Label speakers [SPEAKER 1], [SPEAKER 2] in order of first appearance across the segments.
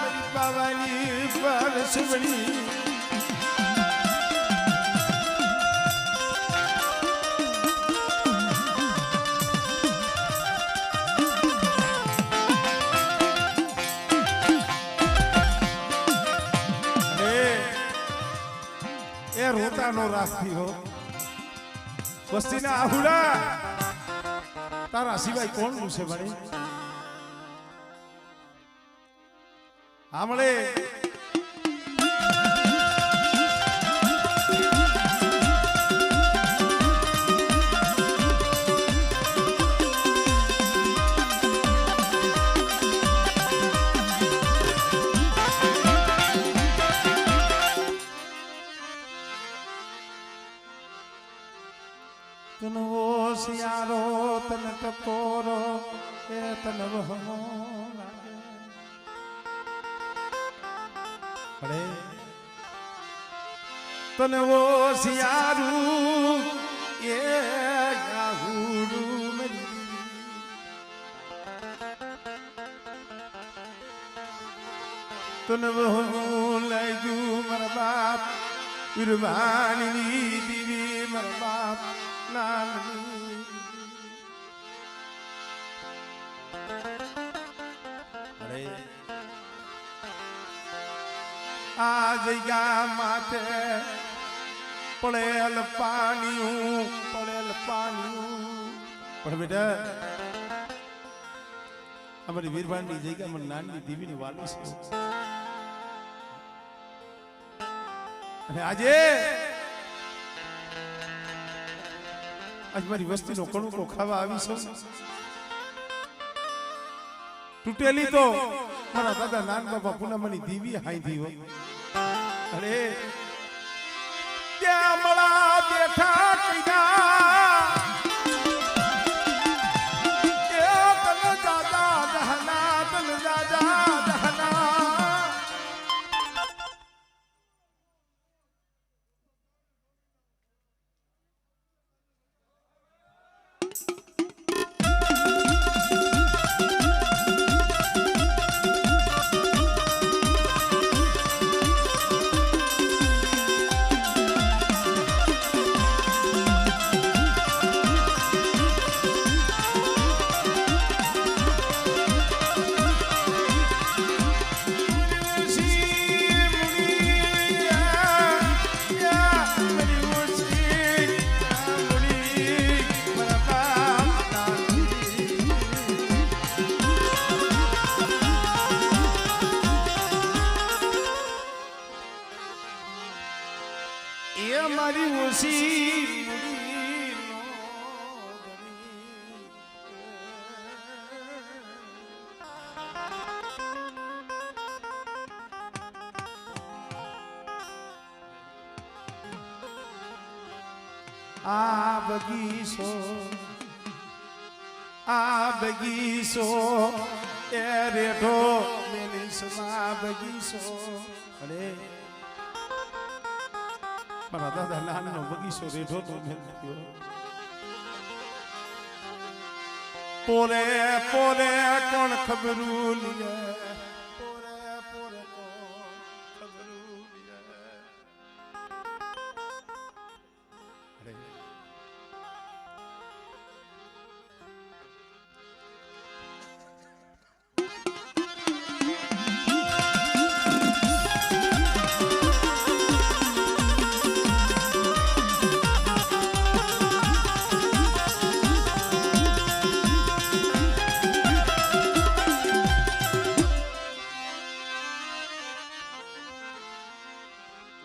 [SPEAKER 1] मेरी पावानी परसवनी रोता नो राखती हो वस्ती ना आहुड़ा तारा सिवाय कौन मुझे बने हमले तन वो सियारो तन टपोरो ए तन वहमो अरे तन वो सियारू ये याहूरू मेरी तन वहमो लगू मेरा बाप कुर्बानी दीवी मेरा बाप अरे आज या माथे पड़ेल पानियों पर बेटा हमारी वीरबानी जगह मन नानी दीवी ने वाली से आज मारी वस्ती नो कणु को खावा आवी छो तूटेली तो मारा दादा नान बाबा पूनमनी दीवी हाई दी हो अरे क्या मला बैठा कइदा के तन दादा दहना तन दादा दहना हमारी उसी आ बगीचो ए रेठो मेलिसमा बगीचो अरे मारा दादा नानो बगीचो रेठो तो मेल्यो पोरे पोरे कोण खबरू लिए पोरे पोरे कोण खबरू लिए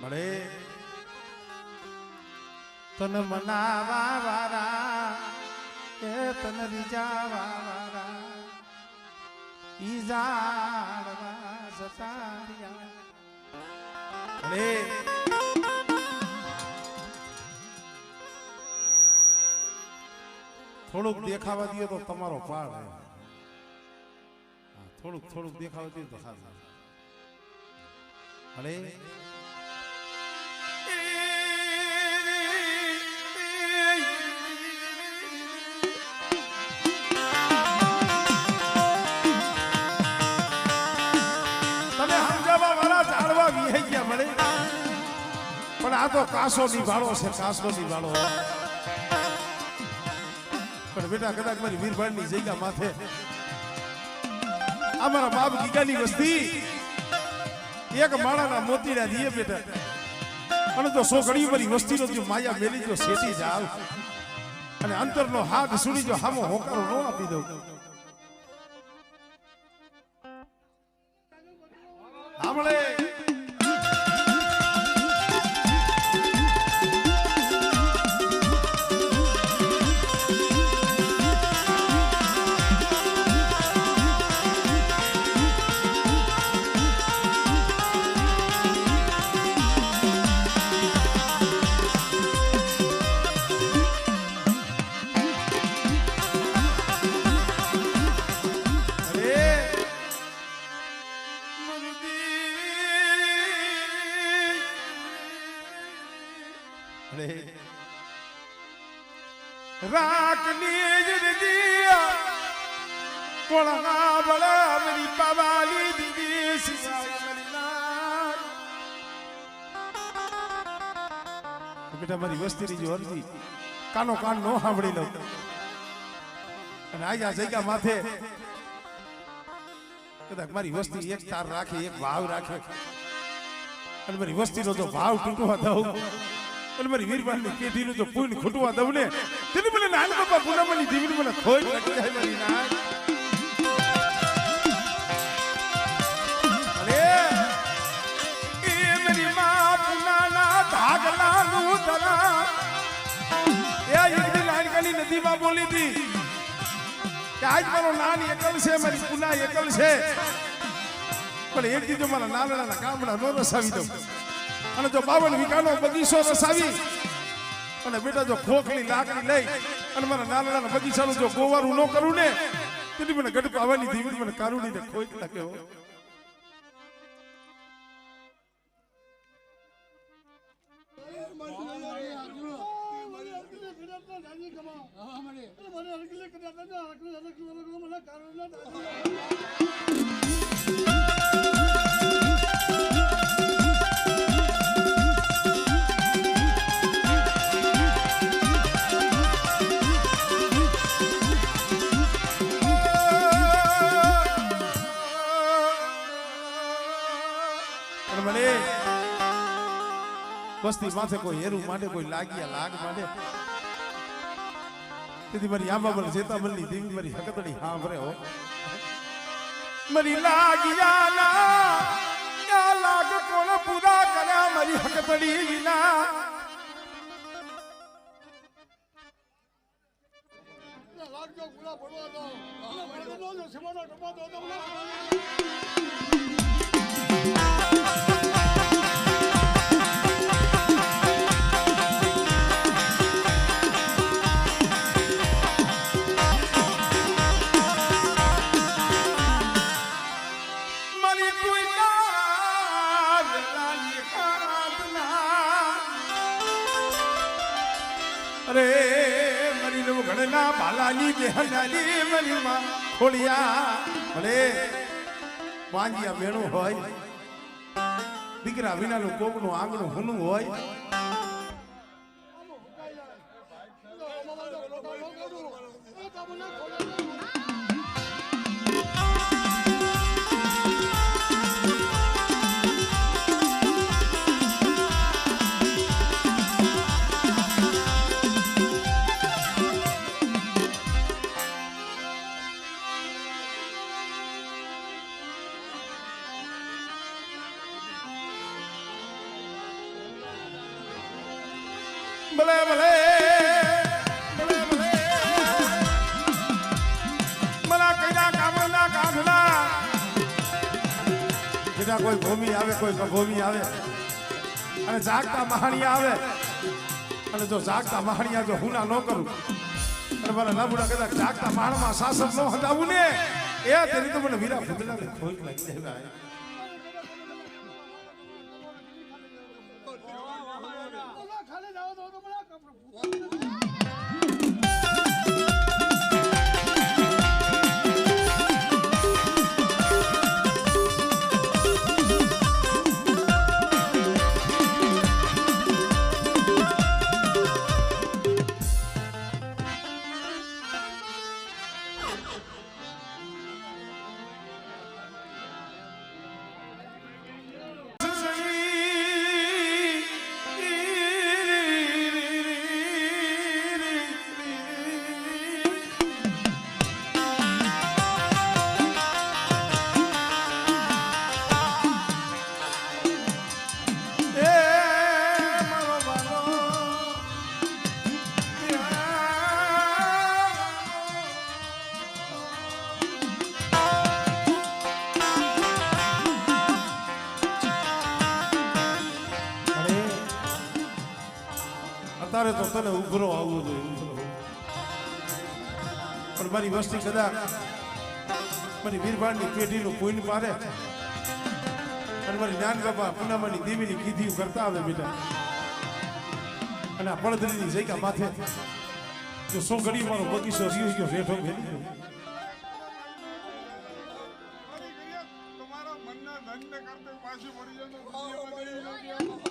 [SPEAKER 1] अरे तन मनावा वारा ए तन रिजावा वारा ईजाड़वा सतारिया अरे થોડુંક દેખાવા દઈએ તો તમારો પાળ હે થોડુંક દેખાવા દઈએ તો ખાસ અરે બેહી ગયા મળે પણ આ તો કાસો નિભાળો છે કાસો નિભાળો પણ બેટા કદાચ મારી વીરભાઈની જગ્યા માથે અમારા બાપ ગીગાની વસ્તી એક માળાના મોતીડા દીએ બેટા અને જો સો ઘડી મારી વસ્તીનો જો માયા મેલી જો શેઠી જાવ અને અંતરનો હાથ સુડી જો હામો હોકારો ન આપી દઉં સાંભળે राखनी दिया कोलगा बड़ा मेरी पवाली दीदी बेटा मारी वस्ती जो अर्जी कानो कान नो સાંભળી લો અને આયા જગ્યા માથે કદાચ મારી વસ્તી એક તાર રાખે એક ભાવ રાખે અને મારી વસ્તીનો જો ભાવ તૂટવા દઉં અને મારી વીરબાની પેઢીનું જો પૂન ખૂટવા દઉં ને તેની મને નાન બાપા પૂનમની દીવની મને ખોઈ લાગી જાય મારી નાન અરે એ મેરી માં પુનાના ધાગલાનું દલા એ એક દી લાડકાની નદીમાં બોલી હતી કે આજ મારો નાન એકલ છે મારી પુના એકલ છે પણ એક દી જો મારા નાનડાના ગામડા નો રસાવી દઉં અને જો 52 વીઘાનો બગીચો રસાવી અને બેટા જો ખોખલી લાકડી લઈ અને મારા નાનડાના બગીચાનું જો ગોવારું ન કરું ને તેની મને ગઢ પાવાની દીવી મને કારુડીને ખોઈ લાગે હો વસ્તી માથે કોઈ હેરું માટે કોઈ લાગ્યા લાગ માટે તેથી મારી આંબાબલ જેતાબલની દેવી મારી હકતડી સાંભળે હો મારી લાગ્યા ના લાગ કોણ પૂરા કર્યા મારી હકતડી ના લાગજો પૂરા પડવા દો અને પડવા દો સેવાનો ટપા દો તમને अरे मरी लो घड़ना बालाली बेहनाली मरी मां खोलिया भले પાંજિયા બેણું હોય દીકરા વિનાનું કોકનું આંગણું હુનું હોય ભલે ભલે ભલે ભલે મના કઈના કામના કાઢલા જેના કોઈ ભૂમિ આવે કોઈ ભૂમિ આવે અને જાગતા મહાણિયા આવે અને જો જાગતા મહાણિયા જો હુના ન કરું અને મારા લાબુડા કદાચ જાગતા માણમાં શાસન ન હટાવું ને એ તેરી તો મને વીરા ફૂદલાને ખોઈક લાગી જાય તારે તો તને ઉભરો આવવો જોઈએ. પણ મારી વસ્તી કદાચ મારી વીરભાણની પેઢીનું કોઈને પારે અને મારી નાન બાપા પૂનામાની દેવીની કીધી કરતા આવે બેટા અને આ પડદરીની જગ્યા માથે જો સો ઘડી મારો બગીચો રહ્યો ગયો રેઠો ભેલી ગયો.
[SPEAKER 2] તમારા મનના ધનને કરતે પાછી પડી જાય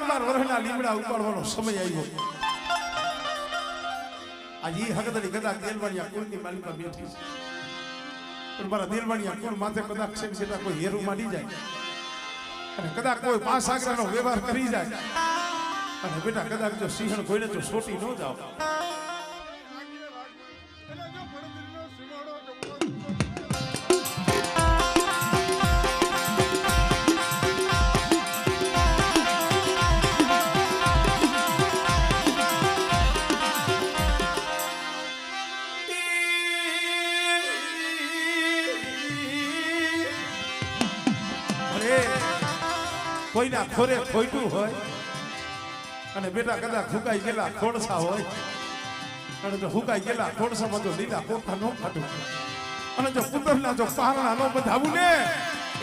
[SPEAKER 2] બાર વર્ષના લીમડા ઉપાડવાનો સમય આવ્યો. આજે હકદડી કદાચ દેલવાણિયા કુળની માલિકા બેઠી છે પણ મારા દેલવાણિયા કુળ માથે કદાચ છે કોઈ હેરું માંડી જાય અને કદાચ કોઈ પાંચ આગ્રાનો વ્યવહાર કરી જાય અને બેટા કદાચ જો સિંહણ કોઈને તો સોટી ન જાવ કોઈના ખોરે ખોઈટું હોય અને બેટા કદાચ હુકાઈ ગયેલા ખોડસા હોય અને જો હુકાઈ ગયેલા ખોડસામાં જો લીલા કોઠા ન ફાટું અને જો કુંદરના જો પારણા ન બધાવું ને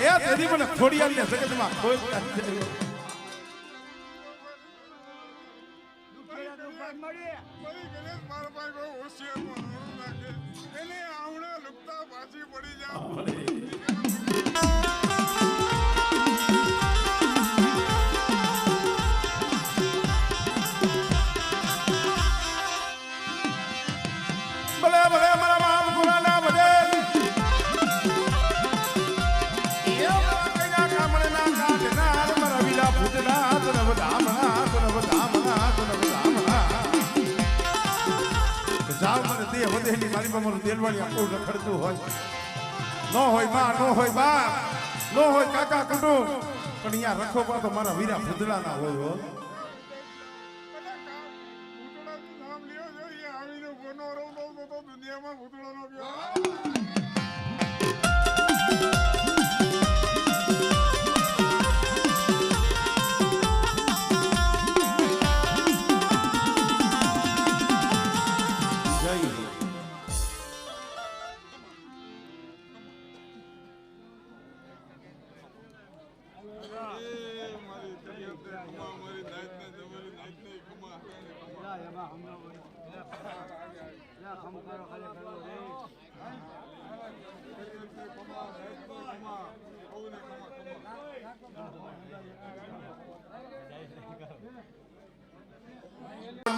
[SPEAKER 2] એ તેથી મને ખોડિયાલને જગતમાં કોઈ એને આવડે લુકતા પાછી પડી જાય. રખડતું હોય ન હોય બા ન હોય બા ન હોય કાકા કુટુંબ પણ અહીંયા રખો પા તો મારા વીરા ભૂતળા ના હોય. દુનિયામાં ભૂતળાનો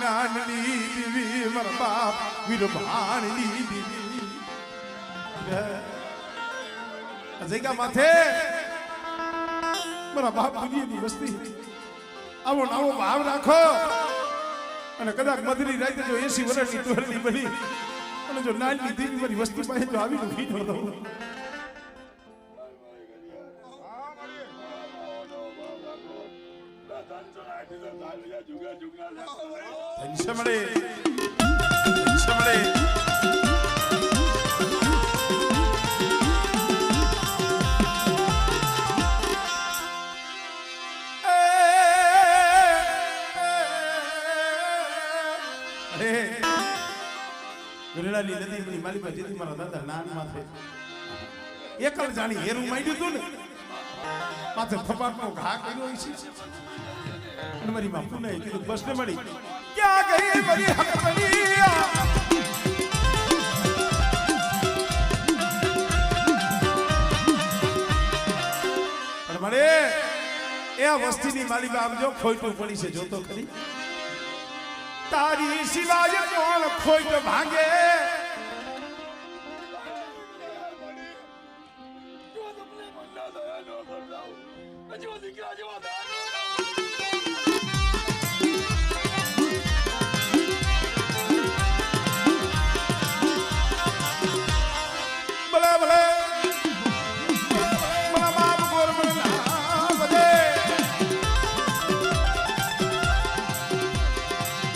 [SPEAKER 2] નાનલી દીવી મારા બાપ વીરભાણની દીવી જગ્યા માથે મારા બાપ દુનિયાની વસ્તી આવો નવો ભાવ રાખો અને કદાચ મધની રાતે જો 80 વર્ષની તોરલી બની અને જો નાનલી દીવી મારી વસ્તી પાસે જો આવી ઊભી ન દઉં સમળે ગરેડાની નદી માલિકા જેથી મારા દાદા નાન માથે એકલ જાણી હેરું માંડ્યું હતું ને માથે ફપાટનો ઘા કર્યો છે અને મારી બાપુ ને કીધું બસ ને મળી ક્યાં ગઈ મારી હકમલિયા અને મારે એ વસ્તીની માલિકા આમ જો ખોઈટું પડી છે જોતો ખરી તારી સિવાય કોણ ખોઈટ ભાંગે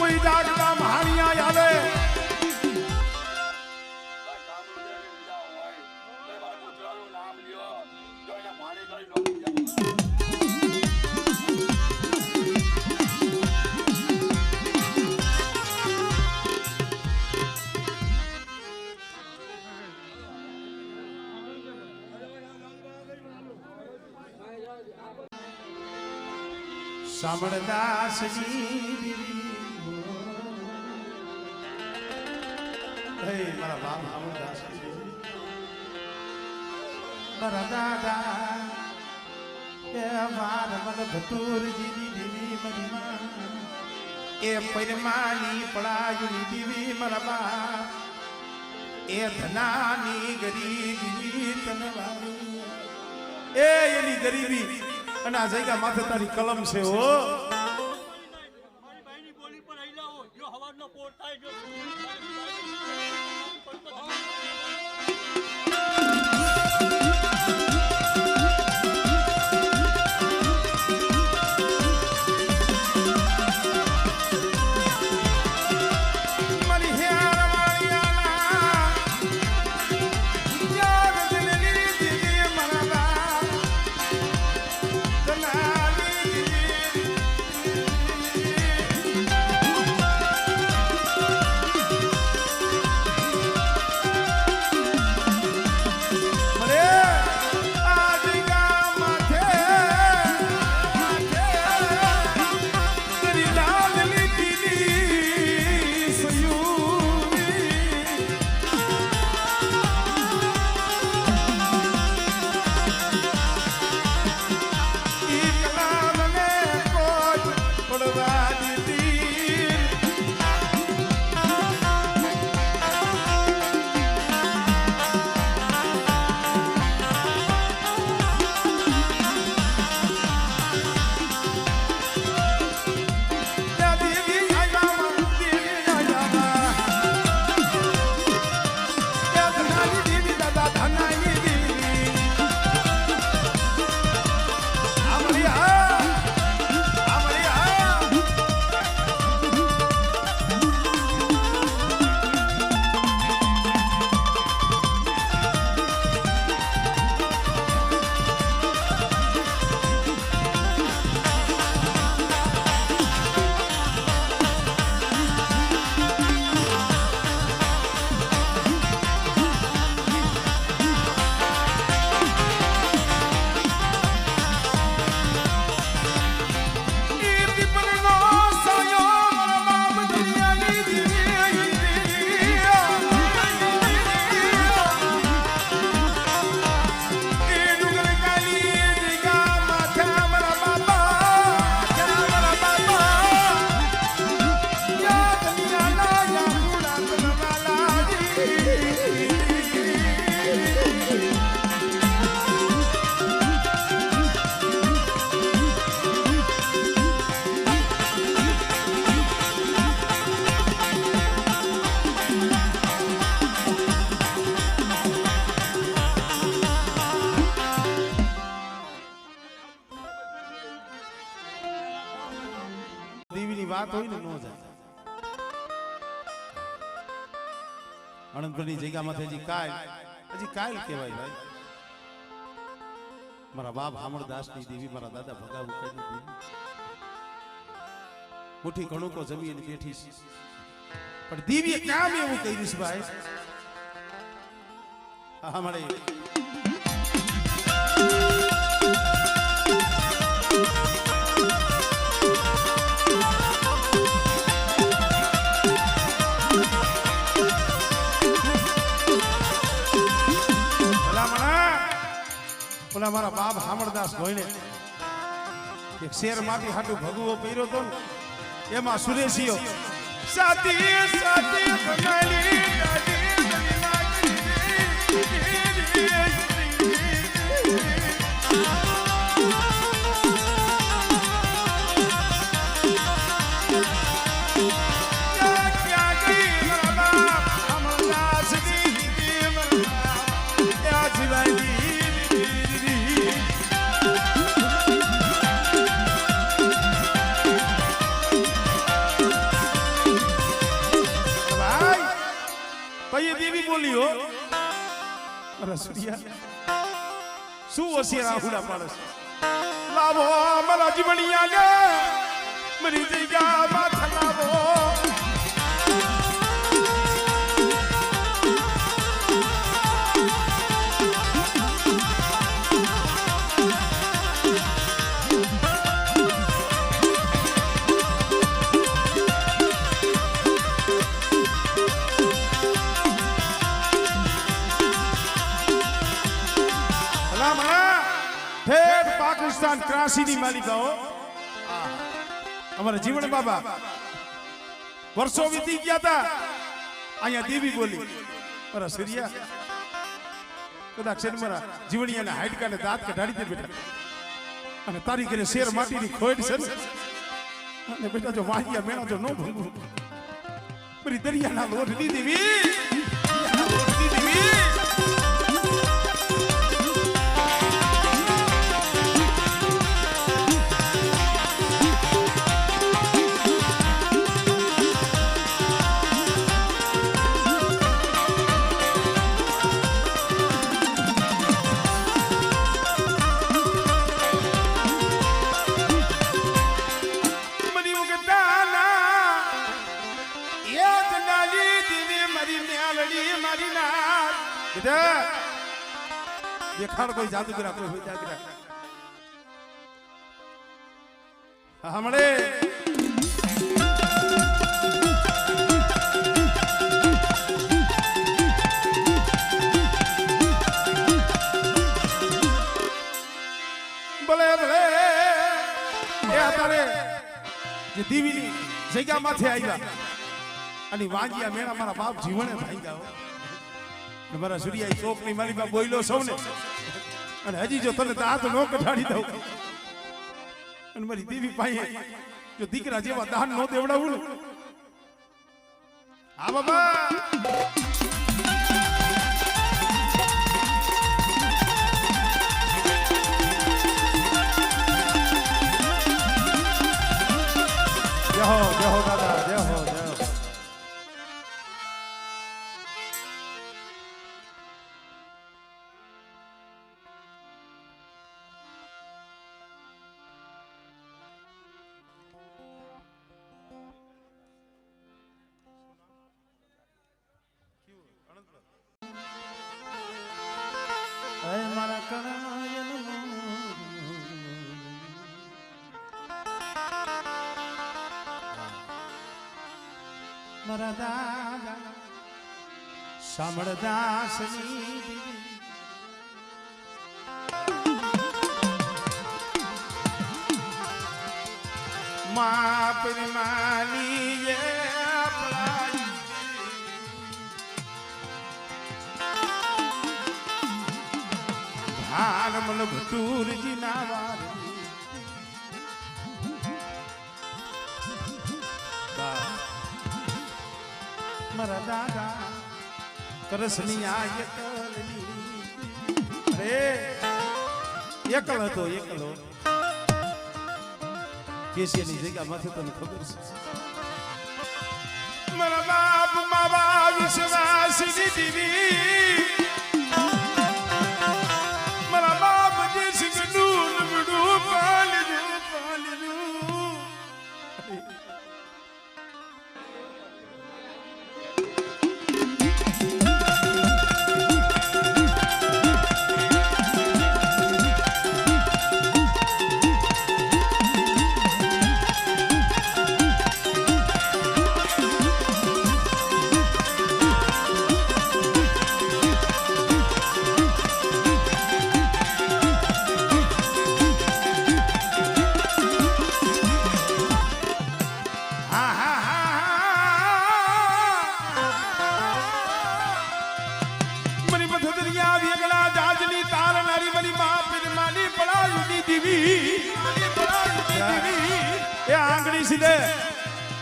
[SPEAKER 1] કોઈ જાગતા મહાણિયા આવે સાંભળદાસજી મારા બાપ સાંભળદાસજી મારા દાદા એ મારા મન ભતુરજી દેવી મહિમા એ પરમાની પડાયુની દેવી મારા બાપ એ ધનાની ગરીબી તનવારી એ એની ગરીબી અને આ જગ્યા માથે તારી કલમ છે હો
[SPEAKER 3] મારી ભાઈની બોલી પર હૈલાઓ જો હવારનો પોર થાય જો
[SPEAKER 1] વાત હોય ને નો જાય અનંતપુરની જગ્યામાંથી હજી કાલ કહેવાય ભાઈ મારા બાપ હામળદાસની દેવી મારા દાદા ભગાવું દેવી મુઠ્ઠી ઘણું તો જમીન બેઠી છે પણ દેવીએ કામ એવું કર્યું છે ભાઈ અમારે ઓલા મારા બાપ હામળદાસ ભોયને એક શેર માંથી હાટું ભગવો પહેર્યો તો ને એમાં સુરેશીઓ સાથી સાથી ભગાલી
[SPEAKER 2] કઈ દેવી બોલી હો અરે સૂર્યા શું વસિયા આહુડા પાડે છે લાવો મારા જીવણિયાને મારી જગ્યામાં થલાવો પાકિસ્તાન ક્રાંસીની માલિકાઓ અમારા જીવણ બાબા વર્ષો વીતી ગયા હતા અહીંયા દેવી બોલી મારા સરિયા કદાચ મારા જીવણિયાના હાડકાને દાંત કઢાડી દે બેટા અને તારી ઘરે શેર માટીની ખોટ છે અને બેટા જો વાહિયા મેણા જો ન ભંગું મારી દરિયાના લોટની દેવી દેખાડ કોઈ જાદુગરા કોઈ હોય જાદુગરા હમણે ભલે ભલે એ અત્યારે જે દીવીની જગ્યામાંથી આવ્યા અને વાંજિયા મેળા મારા બાપ જીવણે ભાઈ ગયા મારા સૂર્યા ચોક ની મારી બા બોલ્યો સૌને અને હજી જો તને દાંત નો કઢાડી દઉં અને મારી દેવી પાસે જો દીકરા જેવા દાન નો દેવડાવું ને હા બાબા જય હો દાદા જય હો જય હો મારા કણાયન મારા દાદા સાંભળદાસની મા પરમાની મન ભટુરજી ના વારી મારા દાદા કરસની આયતલની રે એકલ હતો એકલો કેસીની જગ્યામાંથી તને ખબર છે મારા બાપ માવા વિશ્વાસની દીવી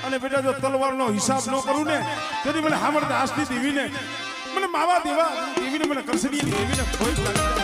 [SPEAKER 2] અને બેટા જો તલવારનો હિસાબ ન કરું ને તેથી મને હામળતા હાસની દેવીને મને માવા દેવા દેવીને મને કરસડી દેવીને ખોઈ લાગી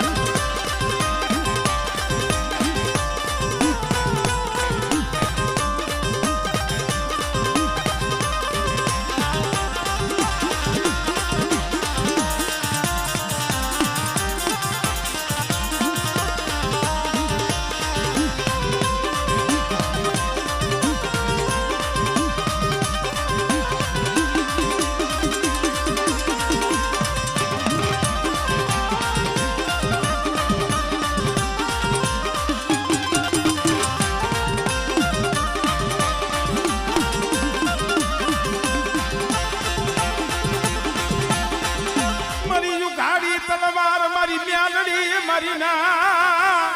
[SPEAKER 1] મારી ના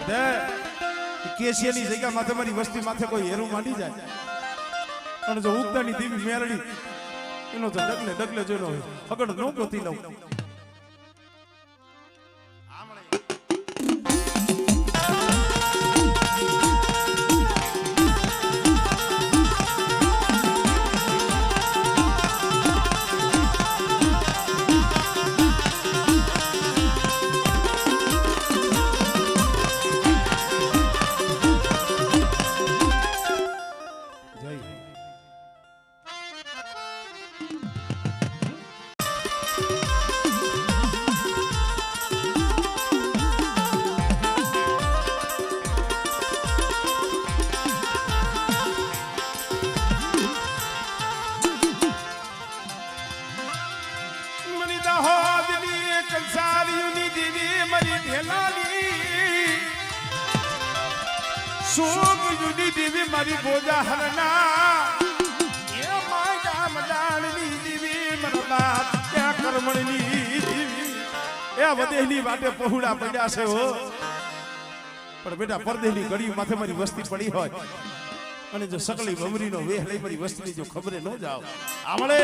[SPEAKER 1] દે કેશિયાની જગ્યા માથે મારી વસ્તી માથે કોઈ હેરું માંડી જાય અને જો ઉગતાની દેવી મેરડી એનો તો ડગલે જોઈનો હોય અગડ નો ગોતી લઉં કંસારીઓની દેવી મારી ઢેલાની સોગયુની દેવી મારી બોજા હરના એ મારા મદાનની દેવી મારા બાપ ત્યાં કર્મણની દેવી એ વધેની વાટે પહોળા પડ્યા છે હો પણ બેટા પરદેની ઘડી માથે મારી વસ્તી પડી હોય અને જો સકલી બમરીનો વેહ લઈ મારી વસ્તીની જો ખબરે ન જાવ આમળે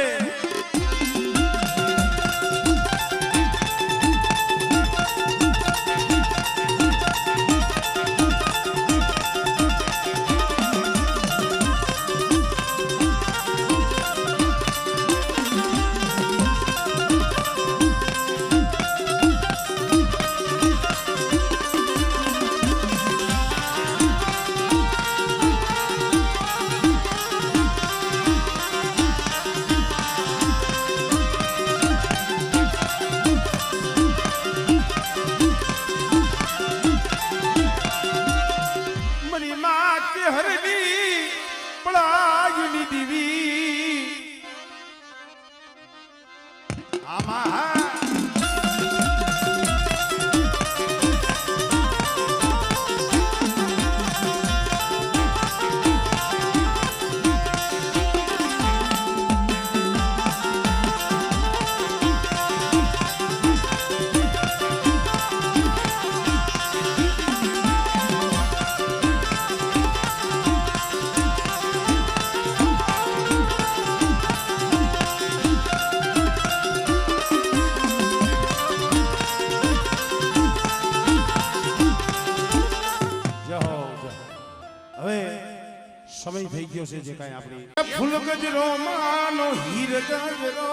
[SPEAKER 1] સમય થઈ ગયો છે જે કાંઈ આપણી ફૂલ ગજરો માનો હીર ગજરો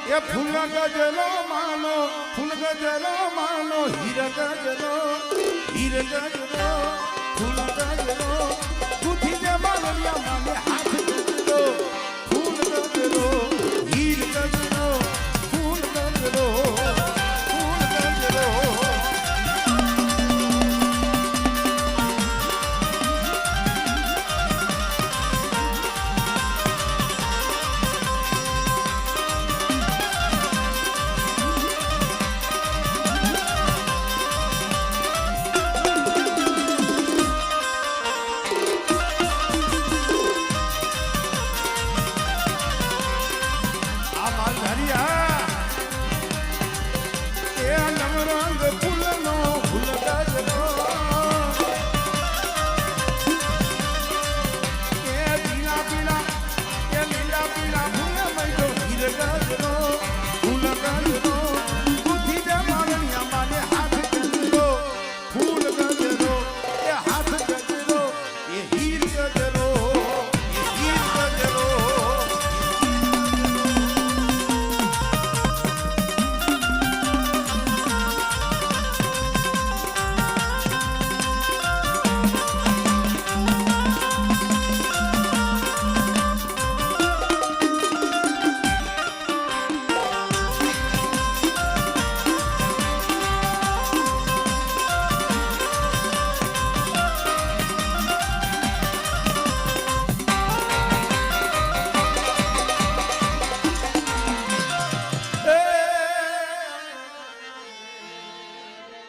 [SPEAKER 1] એ ફૂલ ગજરો માનો હીર ગજરો